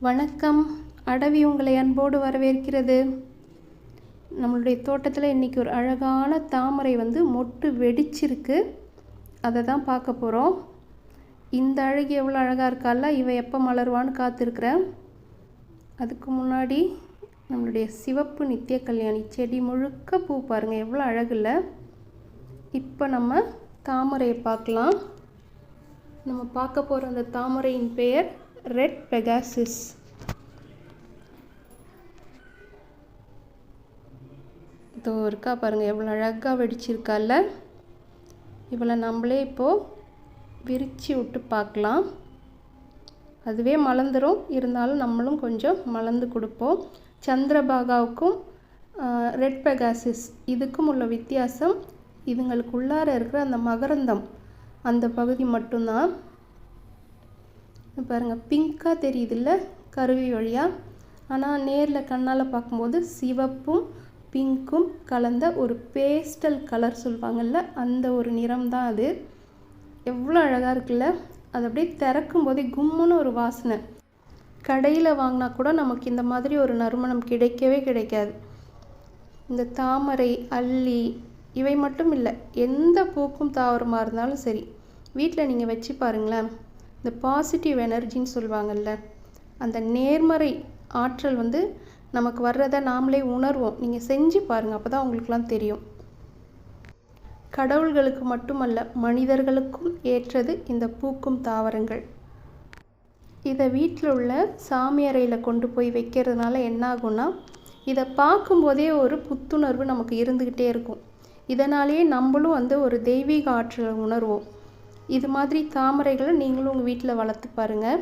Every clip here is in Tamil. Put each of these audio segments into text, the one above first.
வணக்கம். அடவி உங்களை அன்போடு வரவேற்கிறது. நம்மளுடைய தோட்டத்தில் இன்றைக்கி ஒரு அழகான தாமரை மொட்டு வெடிச்சிருக்கு. அதை தான் பார்க்க போகிறோம். இந்த அழகு எவ்வளோ அழகாக இருக்கால, இவ எப்போ மலர்வான்னு காத்திருக்கிறேன். அதுக்கு முன்னாடி நம்மளுடைய சிவப்பு நித்திய கல்யாணி செடி முழுக்க பூ பாருங்கள், எவ்வளோ அழகுல. இப்போ நம்ம தாமரையை பார்க்கலாம். நம்ம பார்க்க போகிற அந்த தாமரையின் பெயர் ரெட் பெகாசிஸ். இதோ இருக்கா பாருங்கள், எவ்வளோ அழகாக வெடிச்சிருக்கால. இவளை நம்மளே இப்போது விரித்து விட்டு பார்க்கலாம். அதுவே மலர்ந்துடும், இருந்தாலும் நம்மளும் கொஞ்சம் மலர்ந்து கொடுப்போம். சந்திரபாகாவுக்கும் ரெட் பெகாசிஸ் இதுக்கும் உள்ள வித்தியாசம், இதுங்களுக்குள்ளார இருக்கிற அந்த மகரந்தம் அந்த பகுதி மட்டும்தான். பாருங்கள், பிங்காக தெரியுதில்ல கருவி வழியாக. ஆனால் நேரில் கண்ணால் பார்க்கும்போது சிவப்பும் பிங்க்கும் கலந்த ஒரு பேஸ்டல் கலர் சொல்லுவாங்கள்ல, அந்த ஒரு நிறம் தான் அது. எவ்வளோ அழகாக இருக்குல்ல. அது அப்படியே திறக்கும் போதே கும்முன்னு ஒரு வாசனை. கடையில் வாங்கினா கூட நமக்கு இந்த மாதிரி ஒரு நறுமணம் கிடைக்கவே கிடைக்காது. இந்த தாமரை, அல்லி இவை மட்டும் இல்லை, எந்த பூக்கும் தாவரமாக இருந்தாலும் சரி, வீட்டில் நீங்கள் வச்சு பாருங்களேன். இந்த பாசிட்டிவ் எனர்ஜின்னு சொல்லுவாங்கள்ல, அந்த நேர்மறை ஆற்றல் நமக்கு வர்றதை நாமளே உணர்வோம். நீங்கள் செஞ்சு பாருங்கள், அப்போ தான் உங்களுக்குலாம் தெரியும். கடவுள்களுக்கு மட்டுமல்ல, மனிதர்களுக்கும் ஏற்றது இந்த பூக்கும் தாவரங்கள். இதை வீட்டில் உள்ள சாமி அறையில் கொண்டு போய் வைக்கிறதுனால என்ன ஆகும்னா, இதை பார்க்கும்போதே ஒரு புத்துணர்வு நமக்கு இருந்துக்கிட்டே இருக்கும். இதனாலேயே நம்மளும் ஒரு தெய்வீக ஆற்றலை உணர்வோம். இது மாதிரி தாமரைகளை நீங்களும் உங்கள் வீட்டில் வளர்த்து பாருங்கள்.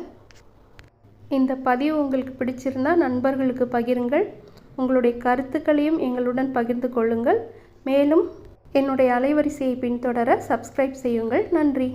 இந்த பதிவு உங்களுக்கு பிடிச்சிருந்தால் நண்பர்களுக்கு பகிருங்கள். உங்களுடைய கருத்துக்களையும் எங்களுடன் பகிர்ந்து கொள்ளுங்கள். மேலும் என்னுடைய அலைவரிசையை பின்தொடர சப்ஸ்கிரைப் செய்யுங்கள். நன்றி.